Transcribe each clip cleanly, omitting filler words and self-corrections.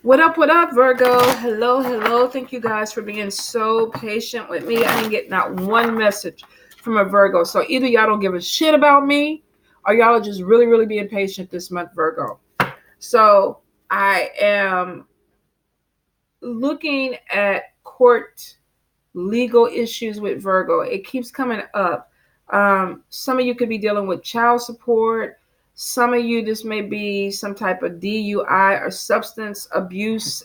What up, Virgo? Hello, hello. Thank you guys for being so patient with me. I didn't get not one message from a Virgo. So either y'all don't give a shit about me or y'all are just really, really being patient this month, Virgo. So I am looking at court legal issues with Virgo. It keeps coming up. Some of you could be dealing with child support. Some of you, this may be some type of DUI or substance abuse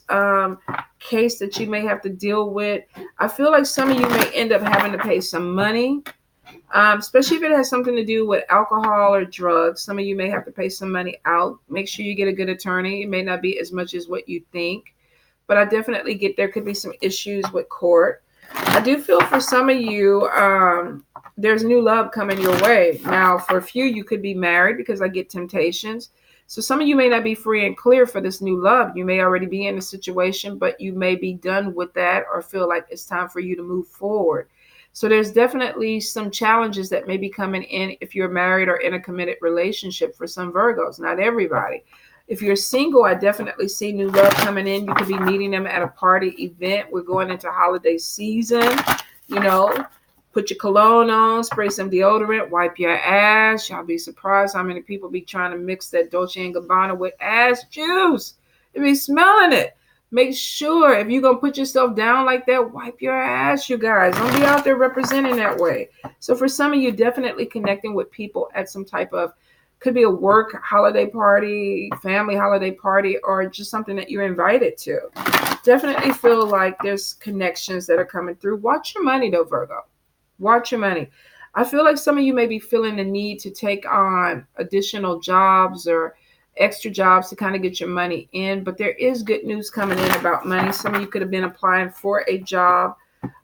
case that you may have to deal with. I feel like some of you may end up having to pay some money, especially if it has something to do with alcohol or drugs. Some of you may have to pay some money out. Make sure you get a good attorney. It may not be as much as what you think, but I definitely get there could be some issues with court. I do feel for some of you, there's new love coming your way. Now, for a few, you could be married because I get temptations. So some of you may not be free and clear for this new love. You may already be in a situation, but you may be done with that or feel like it's time for you to move forward. So there's definitely some challenges that may be coming in if you're married or in a committed relationship for some Virgos, not everybody. If you're single, I definitely see new love coming in. You could be meeting them at a party event. We're going into holiday season. You know, put your cologne on, spray some deodorant, wipe your ass. Y'all be surprised how many people be trying to mix that Dolce & Gabbana with ass juice. They be smelling it. Make sure if you're going to put yourself down like that, wipe your ass, you guys. Don't be out there representing that way. So for some of you, definitely connecting with people at some type of, could be a work holiday party, family holiday party, or just something that you're invited to. Definitely feel like there's connections that are coming through. Watch your money though, Virgo. Watch your money. I feel like some of you may be feeling the need to take on additional jobs or extra jobs to kind of get your money in, but there is good news coming in about money. Some of you could have been applying for a job.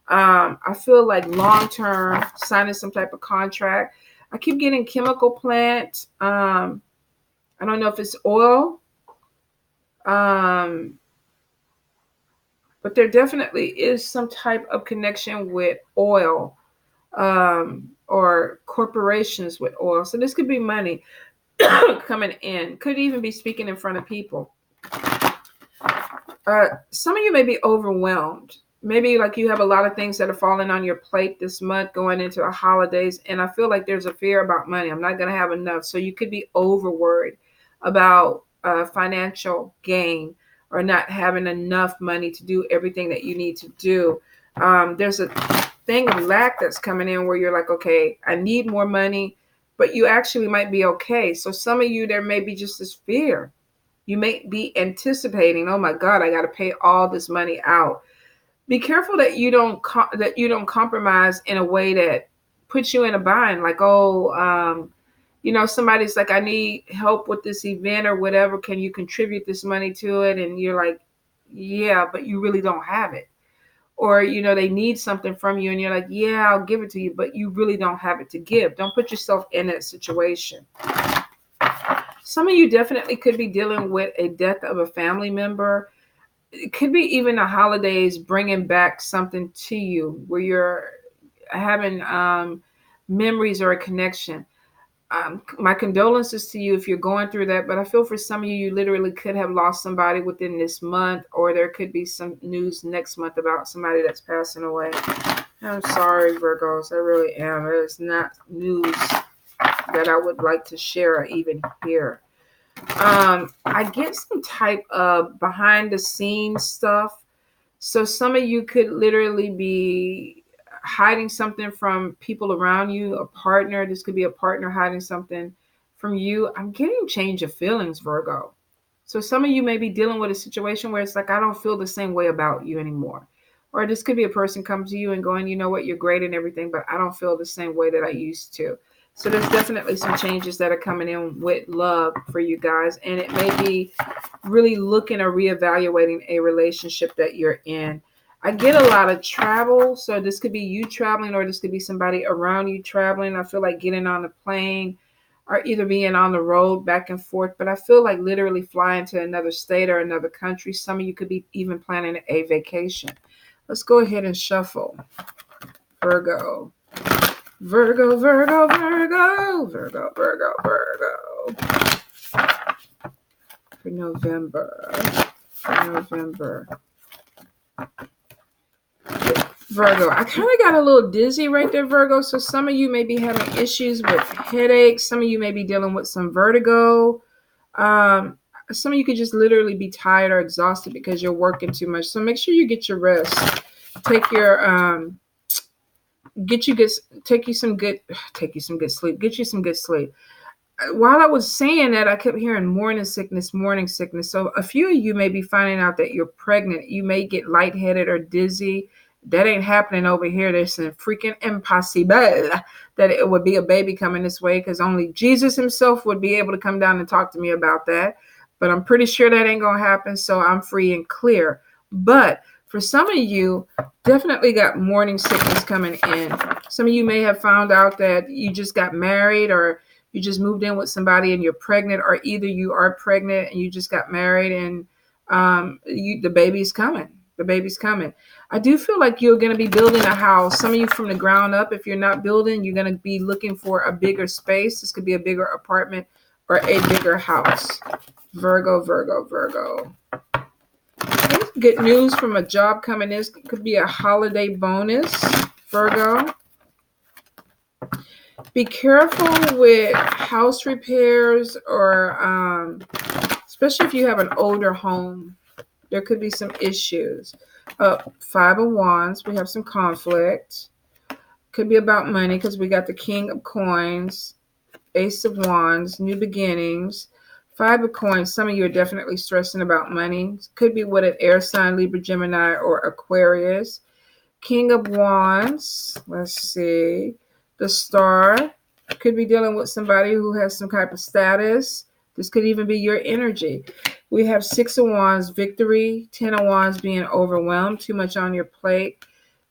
I feel like long-term, signing some type of contract. I keep getting chemical plant. I don't know if it's oil. But there definitely is some type of connection with oil or corporations with oil. So this could be money coming in. Could even be speaking in front of people. Some of you may be overwhelmed. Maybe like you have a lot of things that are falling on your plate this month going into the holidays. And I feel like there's a fear about money. I'm not going to have enough. So you could be over worried about financial gain or not having enough money to do everything that you need to do. There's a thing of lack that's coming in where you're like, okay, I need more money, but you actually might be okay. So some of you, there may be just this fear. You may be anticipating, oh my God, I got to pay all this money out. Be careful that you don't compromise in a way that puts you in a bind. Like, somebody's like, I need help with this event or whatever. Can you contribute this money to it? And you're like, yeah, but you really don't have it. Or, they need something from you and you're like, yeah, I'll give it to you, but you really don't have it to give. Don't put yourself in that situation. Some of you definitely could be dealing with a death of a family member. It could be even the holidays bringing back something to you where you're having memories or a connection. My condolences to you if you're going through that, but I feel for some of you, you literally could have lost somebody within this month, or there could be some news next month about somebody that's passing away. I'm sorry, Virgos. I really am. It's not news that I would like to share or even hear. I get some type of behind the scenes stuff. So some of you could literally be hiding something from people around you, a partner. This could be a partner hiding something from you. I'm getting change of feelings, Virgo. So some of you may be dealing with a situation where it's like, I don't feel the same way about you anymore. Or this could be a person come to you and going, you know what, you're great and everything, but I don't feel the same way that I used to. So there's definitely some changes that are coming in with love for you guys. And it may be really looking or reevaluating a relationship that you're in. I get a lot of travel. So this could be you traveling or this could be somebody around you traveling. I feel like getting on a plane or either being on the road back and forth. But I feel like literally flying to another state or another country. Some of you could be even planning a vacation. Let's go ahead and shuffle. Virgo. Virgo, Virgo, Virgo, Virgo, Virgo, Virgo. For November. November. Virgo. I kind of got a little dizzy right there, Virgo. So some of you may be having issues with headaches. Some of you may be dealing with some vertigo. Some of you could just literally be tired or exhausted because you're working too much. So make sure you get your rest. Take your take you some good sleep. Get you some good sleep. While I was saying that, I kept hearing morning sickness. So a few of you may be finding out that you're pregnant. You may get lightheaded or dizzy. That ain't happening over here. There's some freaking impossible that it would be a baby coming this way, because only Jesus himself would be able to come down and talk to me about that. But I'm pretty sure that ain't going to happen, so I'm free and clear. But for some of you, definitely got morning sickness coming in. Some of you may have found out that you just got married, or you just moved in with somebody and you're pregnant, or either you are pregnant and you just got married and the baby's coming. The baby's coming. I do feel like you're going to be building a house. Some of you from the ground up. If you're not building, you're going to be looking for a bigger space. This could be a bigger apartment or a bigger house. Virgo. Good news from a job coming in. It could be a holiday bonus. Virgo. Be careful with house repairs, or especially if you have an older home. There could be some issues. 5 of Wands, we have some conflict. Could be about money because we got the King of Coins, Ace of Wands, new beginnings. 5 of Coins, some of you are definitely stressing about money. Could be with an air sign, Libra, Gemini, or Aquarius. King of Wands, let's see. The Star, could be dealing with somebody who has some type of status. This could even be your energy. We have 6 of Wands, victory. 10 of Wands, being overwhelmed, too much on your plate.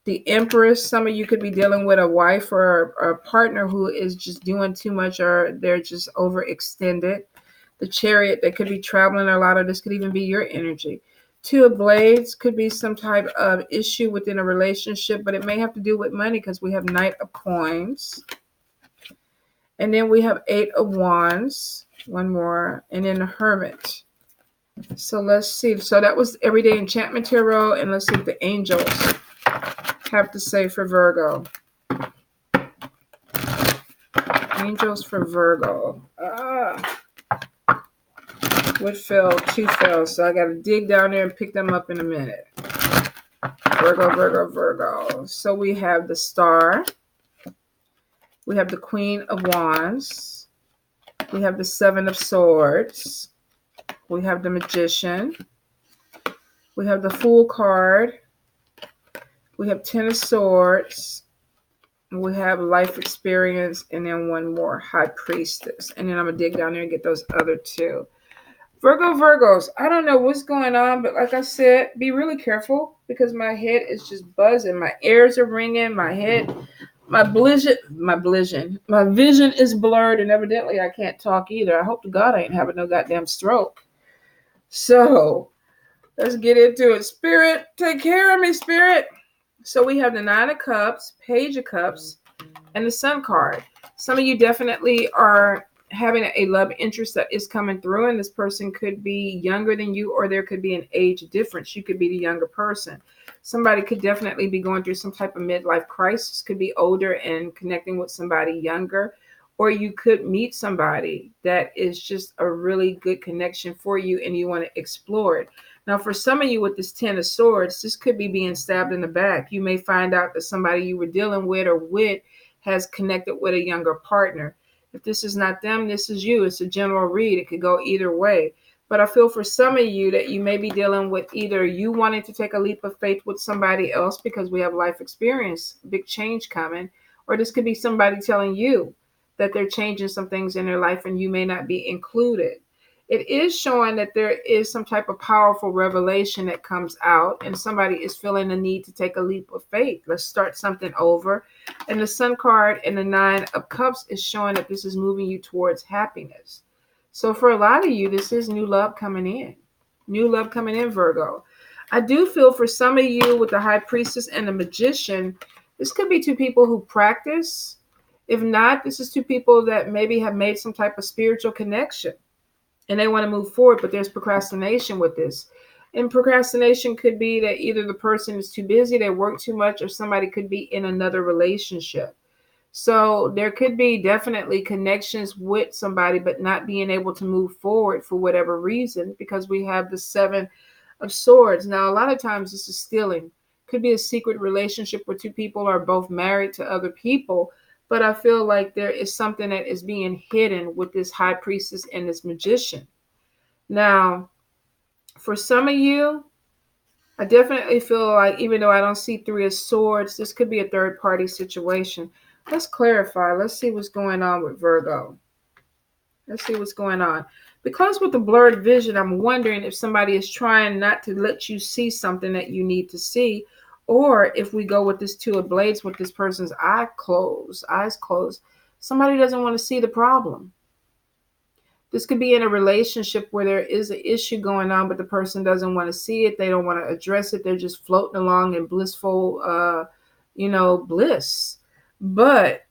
The Empress, some of you could be dealing with a wife or a partner who is just doing too much, or they're just overextended. The Chariot, they could be traveling a lot, or this could even be your energy. 2 of Blades, could be some type of issue within a relationship, but it may have to do with money because we have Knight of Coins. And then we have 8 of Wands, one more, and then the Hermit. So let's see. So that was Everyday Enchantment Tarot, and let's see what the angels have to say for Virgo. Angels for Virgo. What fell? 2 fell. So I got to dig down there and pick them up in a minute. Virgo. So we have the Star. We have the Queen of Wands. We have the 7 of Swords. We have the Magician. We have the Fool card. We have 10 of Swords. We have Life Experience. And then one more, High Priestess. And then I'm going to dig down there and get those other 2. Virgos, I don't know what's going on, but like I said, be really careful because my head is just buzzing. My ears are ringing. My vision is blurred, and evidently I can't talk either. I hope to God I ain't having no goddamn stroke. So let's get into it. Spirit, take care of me, Spirit. So we have the 9 of Cups, Page of Cups, and the Sun card. Some of you definitely are having a love interest that is coming through, and this person could be younger than you, or there could be an age difference. You could be the younger person. Somebody could definitely be going through some type of midlife crisis, could be older and connecting with somebody younger, or you could meet somebody that is just a really good connection for you and you want to explore it. Now, for some of you with this 10 of Swords, this could be being stabbed in the back. You may find out that somebody you were dealing with or with has connected with a younger partner. If this is not them, this is you. It's a general read. It could go either way. But I feel for some of you that you may be dealing with either you wanting to take a leap of faith with somebody else because we have life experience, big change coming, or this could be somebody telling you that they're changing some things in their life and you may not be included. It is showing that there is some type of powerful revelation that comes out and somebody is feeling the need to take a leap of faith. Let's start something over. And the Sun card and the 9 of Cups is showing that this is moving you towards happiness. So for a lot of you, this is new love coming in. New love coming in, Virgo. I do feel for some of you with the High Priestess and the Magician, this could be 2 people who practice. If not, this is 2 people that maybe have made some type of spiritual connection and they want to move forward, but there's procrastination with this. And procrastination could be that either the person is too busy, they work too much, or somebody could be in another relationship. So there could be definitely connections with somebody, but not being able to move forward for whatever reason, because we have the Seven of Swords. Now, a lot of times this is stealing. Could be a secret relationship where two people are both married to other people, but I feel like there is something that is being hidden with this high priestess and this magician. Now, for some of you, I definitely feel like, even though I don't see Three of Swords, this could be a third party situation. Let's clarify. Let's see what's going on with Virgo. Let's see what's going on. Because with the blurred vision, I'm wondering if somebody is trying not to let you see something that you need to see, or if we go with this Two of Blades with this person's eyes closed, somebody doesn't want to see the problem. This could be in a relationship where there is an issue going on, but the person doesn't want to see it. They don't want to address it. They're just floating along in blissful, bliss. But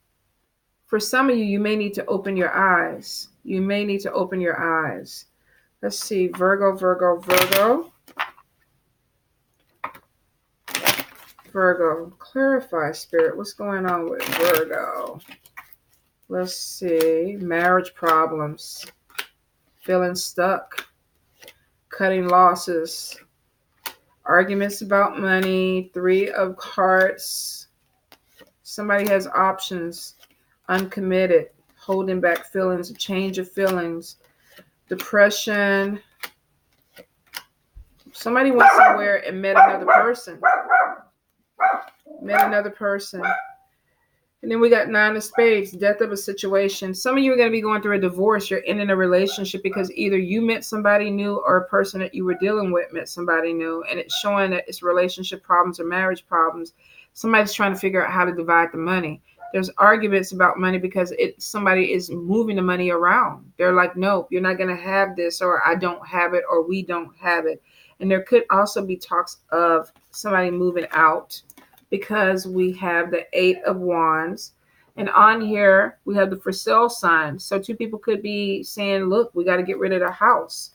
for some of you, you may need to open your eyes. You may need to open your eyes. Let's see. Virgo, Virgo, Virgo. Virgo. Clarify, Spirit. What's going on with Virgo? Let's see. Marriage problems. Feeling stuck. Cutting losses. Arguments about money. Three of Hearts. Somebody has options. Uncommitted. Holding back feelings. A change of feelings. Depression. Somebody went somewhere and met another person. And then we got Nine of Spades, death of a situation. Some of you are going to be going through a divorce. You're ending a relationship because either you met somebody new or a person that you were dealing with met somebody new. And it's showing that it's relationship problems or marriage problems. Somebody's trying to figure out how to divide the money. There's arguments about money because somebody is moving the money around. They're like, nope, you're not going to have this, or I don't have it, or we don't have it. And there could also be talks of somebody moving out, because we have the Eight of Wands. And on here, we have the for sale sign. So two people could be saying, look, we got to get rid of the house.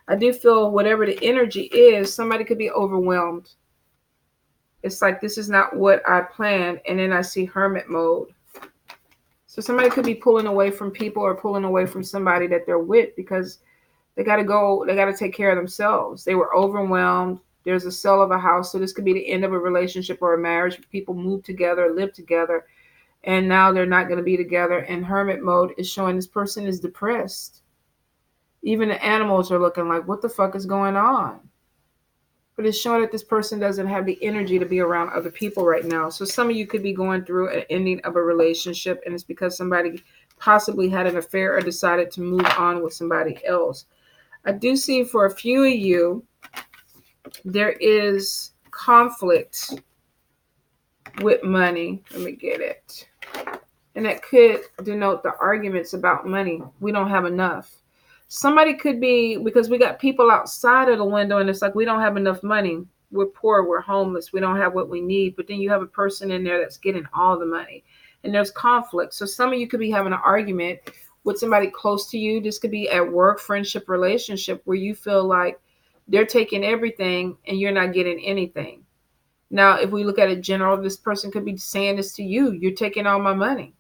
I do feel whatever the energy is, somebody could be overwhelmed. It's like, this is not what I planned. And then I see hermit mode. So somebody could be pulling away from people or pulling away from somebody that they're with because they got to go. They got to take care of themselves. They were overwhelmed. There's a sale of a house. So this could be the end of a relationship or a marriage. People move together, live together, and now they're not going to be together. And hermit mode is showing this person is depressed. Even the animals are looking like, what the fuck is going on? But it's showing that this person doesn't have the energy to be around other people right now. So some of you could be going through an ending of a relationship, and it's because somebody possibly had an affair or decided to move on with somebody else. I do see for a few of you, there is conflict with money. Let me get it. And that could denote the arguments about money. We don't have enough. Somebody could be, because we got people outside of the window and it's like, we don't have enough money. We're poor. We're homeless. We don't have what we need. But then you have a person in there that's getting all the money. And there's conflict. So some of you could be having an argument with somebody close to you. This could be at work, friendship, relationship, where you feel like they're taking everything and you're not getting anything. Now, if we look at it general, this person could be saying this to you. You're taking all my money.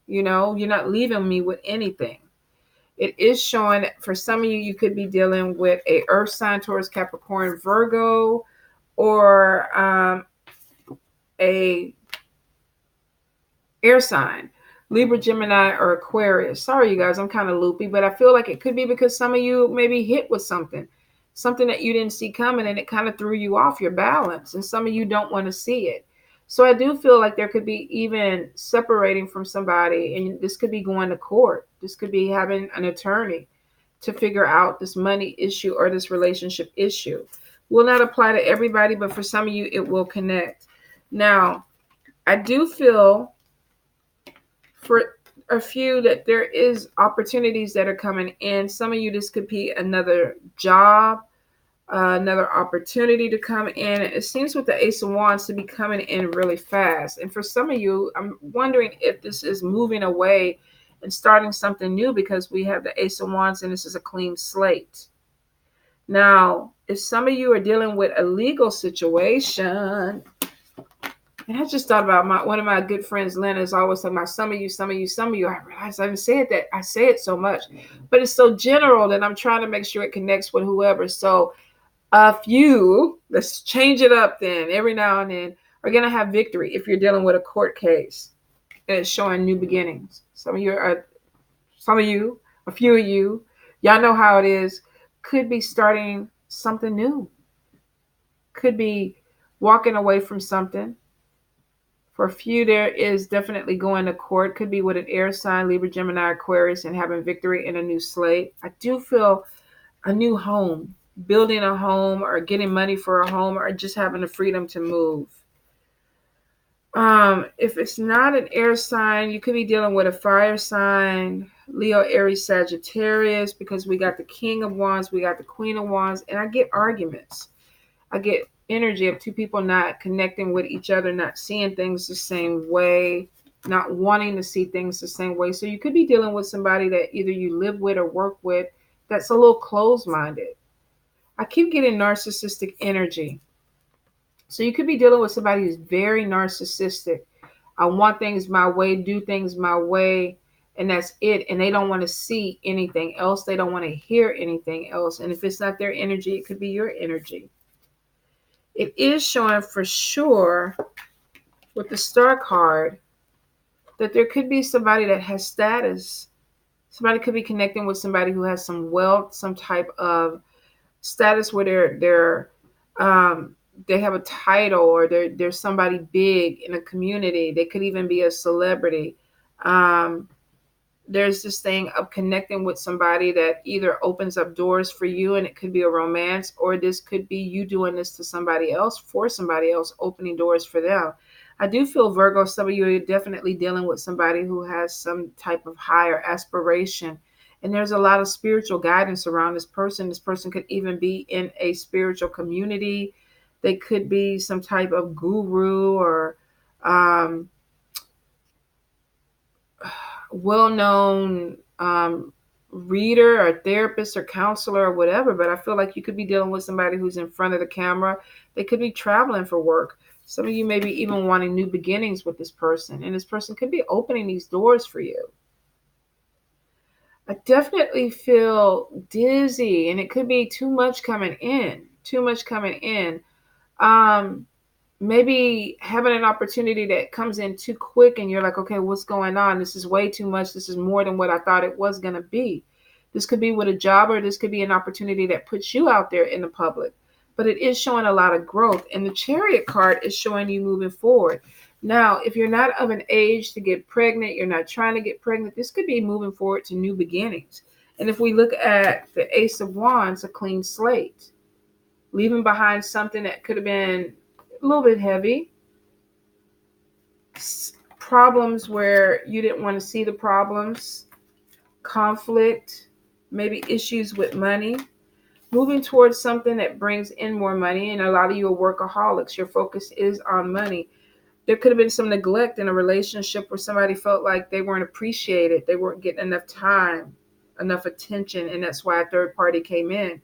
You know, you're not leaving me with anything. It is showing that for some of you, you could be dealing with a earth sign, Taurus, Capricorn, Virgo, or a air sign, Libra, Gemini, or Aquarius. Sorry, you guys, I'm kind of loopy, but I feel like it could be because some of you maybe hit with something that you didn't see coming, and it kind of threw you off your balance, and some of you don't want to see it. So I do feel like there could be even separating from somebody, and this could be going to court. This could be having an attorney to figure out this money issue or this relationship issue. Will not apply to everybody, but for some of you, it will connect. Now, I do feel for a few that there is opportunities that are coming in. Some of you, this could be another job, another opportunity to come in. It seems with the Ace of Wands to be coming in really fast. And for some of you, I'm wondering if this is moving away and starting something new, because we have the Ace of Wands and this is a clean slate. Now, if some of you are dealing with a legal situation, and I just thought about one of my good friends, Lena, is always talking about some of you, some of you, some of you. I realize I didn't say it that I say it so much, but it's so general that I'm trying to make sure it connects with whoever. So a few, let's change it up then, every now and then, are going to have victory if you're dealing with a court case and it's showing new beginnings. Some of you, a few of you, y'all know how it is, could be starting something new, could be walking away from something. For a few, there is definitely going to court. Could be with an air sign, Libra, Gemini, Aquarius, and having victory in a new slate. I do feel a new home, building a home or getting money for a home or just having the freedom to move. If it's not an air sign, you could be dealing with a fire sign, Leo, Aries, Sagittarius, because we got the King of Wands, we got the Queen of Wands, and I get arguments. I get energy of two people not connecting with each other, not seeing things the same way, not wanting to see things the same way. So you could be dealing with somebody that either you live with or work with that's a little closed-minded. I keep getting narcissistic energy. So you could be dealing with somebody who's very narcissistic. I want things my way, do things my way, and that's it. And they don't want to see anything else. They don't want to hear anything else. And if it's not their energy, it could be your energy. It is showing for sure with the Star card that there could be somebody that has status. Somebody could be connecting with somebody who has some wealth, some type of status where they have a title or they're somebody big in a community. They could even be a celebrity. There's this thing of connecting with somebody that either opens up doors for you, and it could be a romance, or this could be you doing this to somebody else, for somebody else, opening doors for them. I do feel, Virgo, some of you are definitely dealing with somebody who has some type of higher aspiration. And there's a lot of spiritual guidance around this person. This person could even be in a spiritual community. They could be some type of guru or well-known reader or therapist or counselor or whatever, but I feel like you could be dealing with somebody who's in front of the camera. They could be traveling for work. Some of you may be even wanting new beginnings with this person, and this person could be opening these doors for you. I definitely feel dizzy, and it could be too much coming in. Maybe having an opportunity that comes in too quick and you're like, okay, what's going on? This is way too much. This is more than what I thought it was going to be. This could be with a job, or this could be an opportunity that puts you out there in the public. But it is showing a lot of growth. And the Chariot card is showing you moving forward. Now, if you're not of an age to get pregnant, you're not trying to get pregnant, this could be moving forward to new beginnings. And if we look at the Ace of Wands, a clean slate, leaving behind something that could have been a little bit heavy, problems where you didn't want to see the problems, conflict, maybe issues with money, moving towards something that brings in more money. And a lot of you are workaholics. Your focus is on money. There could have been some neglect in a relationship where somebody felt like they weren't appreciated. They weren't getting enough time, enough attention. And that's why a third party came in.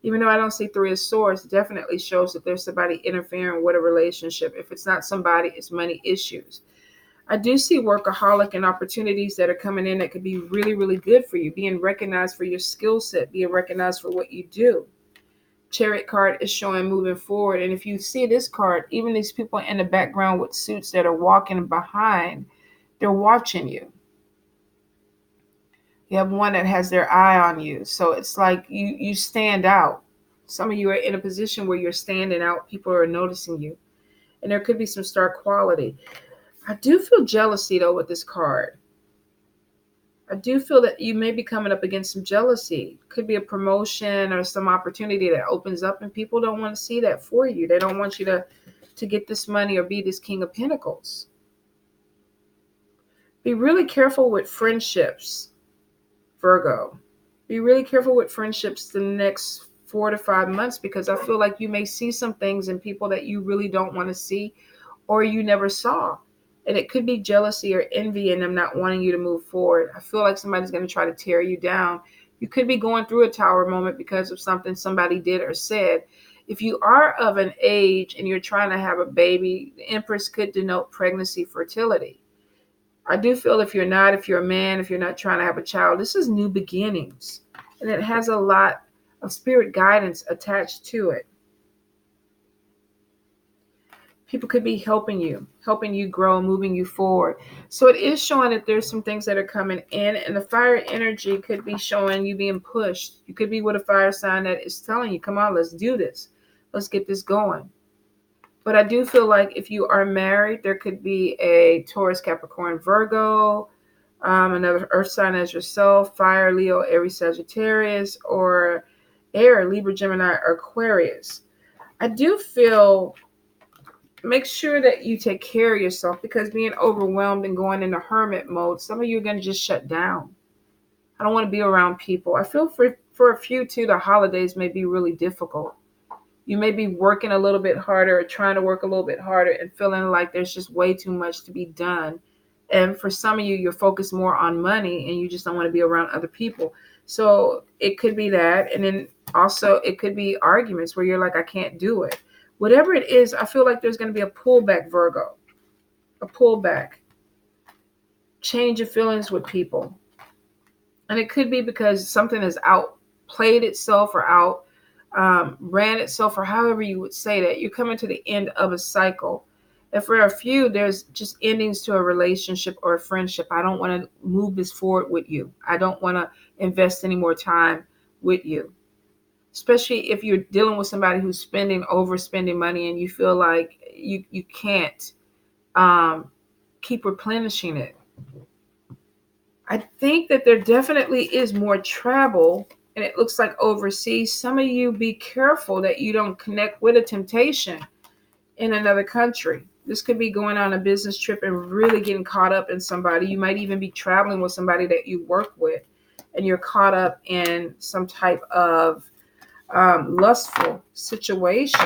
Even though I don't see Three of Swords, it definitely shows that there's somebody interfering with a relationship. If it's not somebody, it's money issues. I do see workaholic and opportunities that are coming in that could be really, really good for you. Being recognized for your skill set, being recognized for what you do. Chariot card is showing moving forward. And if you see this card, even these people in the background with suits that are walking behind, they're watching you. You have one that has their eye on you. So it's like you stand out. Some of you are in a position where you're standing out. People are noticing you. And there could be some star quality. I do feel jealousy, though, with this card. I do feel that you may be coming up against some jealousy. Could be a promotion or some opportunity that opens up, and people don't want to see that for you. They don't want you to get this money or be this King of Pentacles. Be really careful with friendships, Virgo. Be really careful with friendships the next 4 to 5 months, because I feel like you may see some things in people that you really don't want to see or you never saw. And it could be jealousy or envy in them not wanting you to move forward. I feel like somebody's going to try to tear you down. You could be going through a tower moment because of something somebody did or said. If you are of an age and you're trying to have a baby, the Empress could denote pregnancy, fertility. I do feel if you're not, if you're a man, if you're not trying to have a child, this is new beginnings. And it has a lot of spirit guidance attached to it. People could be helping you grow, moving you forward. So it is showing that there's some things that are coming in, and the fire energy could be showing you being pushed. You could be with a fire sign that is telling you, come on, let's do this. Let's get this going. But I do feel like if you are married, there could be a Taurus, Capricorn, Virgo, another earth sign as yourself, fire, Leo, Aries, Sagittarius, or air, Libra, Gemini, or Aquarius. I do feel, make sure that you take care of yourself, because being overwhelmed and going into hermit mode, some of you are going to just shut down. I don't want to be around people. I feel for a few too, the holidays may be really difficult. You may be working a little bit harder, or trying to work a little bit harder, and feeling like there's just way too much to be done. And for some of you, you're focused more on money and you just don't want to be around other people. So it could be that. And then also it could be arguments where you're like, I can't do it. Whatever it is, I feel like there's going to be a pullback, Virgo. A pullback. Change of feelings with people. And it could be because something has outplayed itself or ran itself, or however you would say that. You're coming to the end of a cycle. And for a few, there's just endings to a relationship or a friendship. I don't want to move this forward with you. I don't want to invest any more time with you. Especially if you're dealing with somebody who's overspending money, and you feel like you can't keep replenishing it. I think that there definitely is more travel, and it looks like overseas. Some of you, be careful that you don't connect with a temptation in another country. This could be going on a business trip and really getting caught up in somebody. You might even be traveling with somebody that you work with, and you're caught up in some type of lustful situation.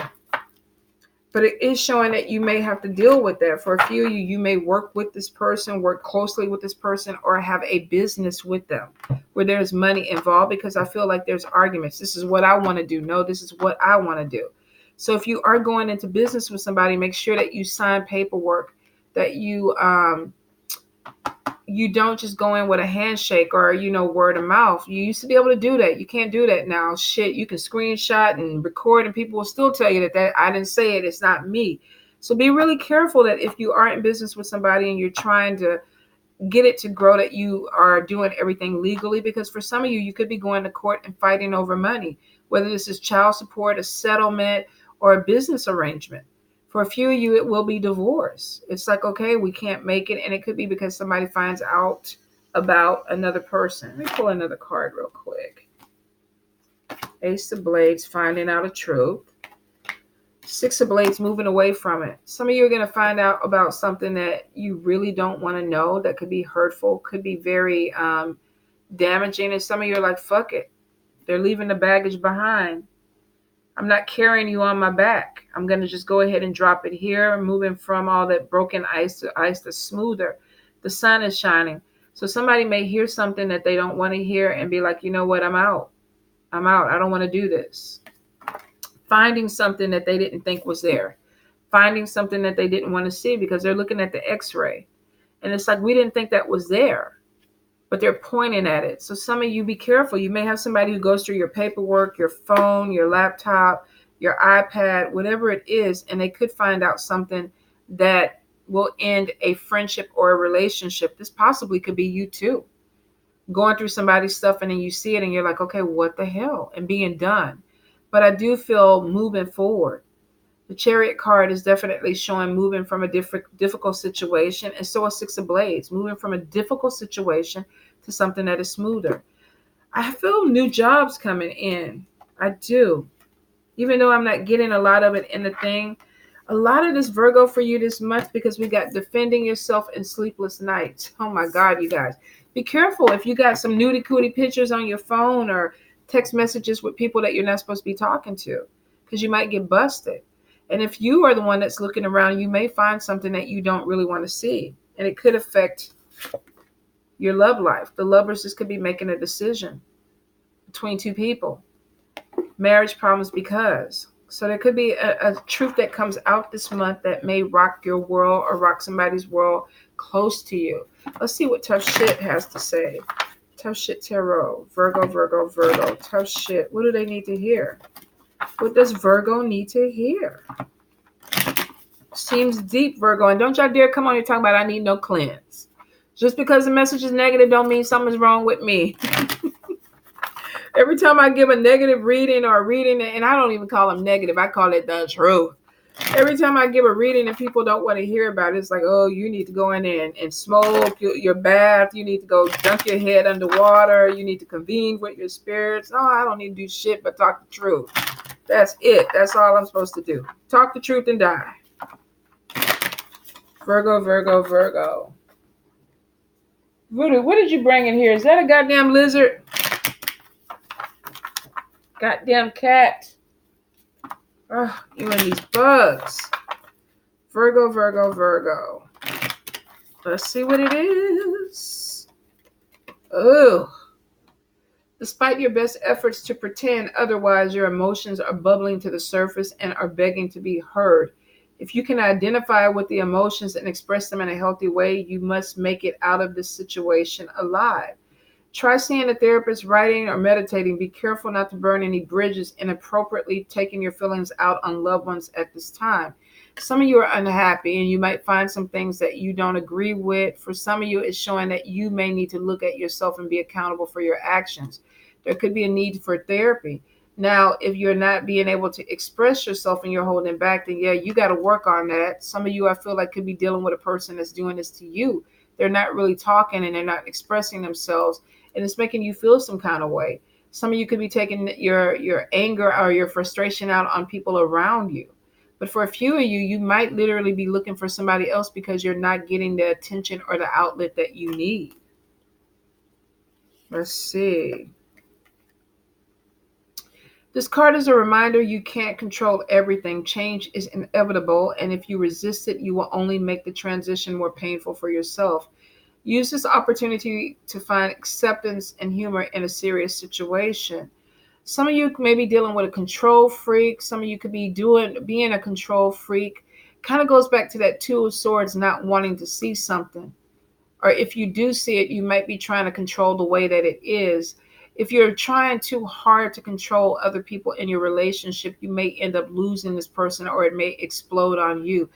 But it is showing that you may have to deal with that. For a few of you, you may work with this person, work closely with this person, or have a business with them where there's money involved, because I feel like there's arguments. This is what I want to do. No, this is what I want to do. So if you are going into business with somebody, make sure that you sign paperwork, that you don't just go in with a handshake or, word of mouth. You used to be able to do that. You can't do that now. Shit, you can screenshot and record, and people will still tell you that I didn't say it. It's not me. So be really careful that if you are in business with somebody and you're trying to get it to grow, that you are doing everything legally, because for some of you, you could be going to court and fighting over money, whether this is child support, a settlement, or a business arrangement. For a few of you, it will be divorce. It's like, okay, we can't make it. And it could be because somebody finds out about another person. Let me pull another card real quick. Ace of Blades, finding out a truth. Six of Blades, moving away from it. Some of you are going to find out about something that you really don't want to know, that could be hurtful, could be very damaging. And some of you are like, fuck it. They're leaving the baggage behind. I'm not carrying you on my back. I'm going to just go ahead and drop it here, moving from all that broken ice to ice that's smoother. The sun is shining. So somebody may hear something that they don't want to hear and be like, you know what, I'm out. I don't want to do this. Finding something that they didn't think was there. Finding something that they didn't want to see because they're looking at the x-ray. And it's like, we didn't think that was there, but they're pointing at it. So some of you, be careful. You may have somebody who goes through your paperwork, your phone, your laptop, your iPad, whatever it is, and they could find out something that will end a friendship or a relationship. This possibly could be you too. Going through somebody's stuff and then you see it and you're like, okay, what the hell? And being done. But I do feel moving forward. The Chariot card is definitely showing moving from a difficult situation. And so a Six of Blades, moving from a difficult situation to something that is smoother. I feel new jobs coming in. I do. Even though I'm not getting a lot of it in the thing. A lot of this Virgo for you this month, because we got defending yourself in sleepless nights. Oh my God, you guys. Be careful if you got some nudie cootie pictures on your phone or text messages with people that you're not supposed to be talking to, because you might get busted. And if you are the one that's looking around, you may find something that you don't really want to see. And it could affect your love life. The lovers just could be making a decision. between two people. Marriage problems because. So there could be a truth that comes out this month that may rock your world or rock somebody's world close to you. Let's see what tough shit has to say. Tough shit tarot. Virgo, Virgo, Virgo. Tough shit. What do they need to hear? What does Virgo need to hear? Seems deep, Virgo. And don't y'all dare come on here talking about I need no cleanse. Just because the message is negative don't mean something's wrong with me. Every time I give a negative reading or a reading, and I don't even call them negative, I call it the truth. Every time I give a reading and people don't want to hear about it, it's like, oh, you need to go in there and smoke your bath. You need to go dunk your head underwater. You need to convene with your spirits. Oh, I don't need to do shit but talk the truth. That's it. That's all I'm supposed to do. Talk the truth and die. Virgo, Virgo, Virgo. Voodoo, what did you bring in here? Is that a goddamn lizard? Goddamn cat. Oh, you and these bugs. Virgo, Virgo, Virgo. Let's see what it is. Oh. Despite your best efforts to pretend otherwise, your emotions are bubbling to the surface and are begging to be heard. If you can identify with the emotions and express them in a healthy way, you must make it out of this situation alive. Try seeing a therapist, writing, or meditating. Be careful not to burn any bridges, inappropriately taking your feelings out on loved ones at this time. Some of you are unhappy and you might find some things that you don't agree with. For some of you, it's showing that you may need to look at yourself and be accountable for your actions. There could be a need for therapy. Now, if you're not being able to express yourself and you're holding back, then yeah, you got to work on that. Some of you, I feel like, could be dealing with a person that's doing this to you. They're not really talking and they're not expressing themselves, and it's making you feel some kind of way. Some of you could be taking your anger or your frustration out on people around you. But for a few of you, you might literally be looking for somebody else because you're not getting the attention or the outlet that you need. Let's see. This card is a reminder you can't control everything. Change is inevitable, and if you resist it, you will only make the transition more painful for yourself. Use this opportunity to find acceptance and humor in a serious situation. Some of you may be dealing with a control freak. Some of you could be being a control freak. Kind of goes back to that Two of Swords, not wanting to see something. Or if you do see it, you might be trying to control the way that it is. If you're trying too hard to control other people in your relationship, you may end up losing this person or it may explode on you.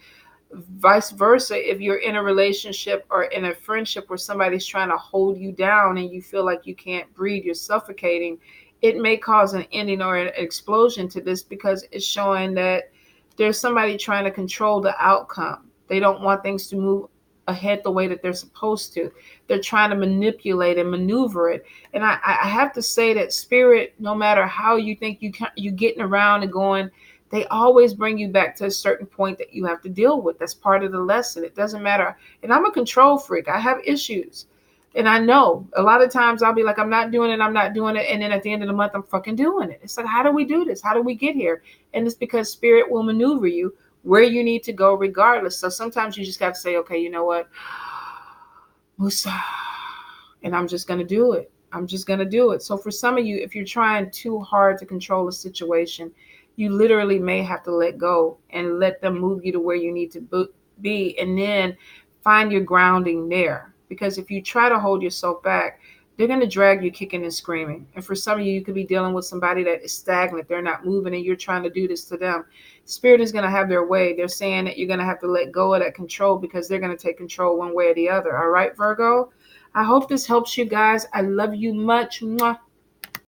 Vice versa, if you're in a relationship or in a friendship where somebody's trying to hold you down and you feel like you can't breathe, you're suffocating, it may cause an ending or an explosion to this because it's showing that there's somebody trying to control the outcome. They don't want things to move ahead the way that they're supposed to. They're trying to manipulate and maneuver it. And I have to say that spirit, no matter how you think you're getting around and going, they always bring you back to a certain point that you have to deal with. That's part of the lesson. It doesn't matter. And I'm a control freak. I have issues. And I know a lot of times I'll be like, I'm not doing it. I'm not doing it. And then at the end of the month, I'm fucking doing it. It's like, how do we do this? How do we get here? And it's because spirit will maneuver you where you need to go regardless. So sometimes you just got to say, okay, you know what? Musa. And I'm just going to do it. I'm just going to do it. So for some of you, if you're trying too hard to control a situation, you literally may have to let go and let them move you to where you need to be, and then find your grounding there. Because if you try to hold yourself back, they're going to drag you kicking and screaming. And for some of you, you could be dealing with somebody that is stagnant. They're not moving and you're trying to do this to them. Spirit is going to have their way. They're saying that you're going to have to let go of that control because they're going to take control one way or the other. All right, Virgo? I hope this helps you guys. I love you much. Mwah.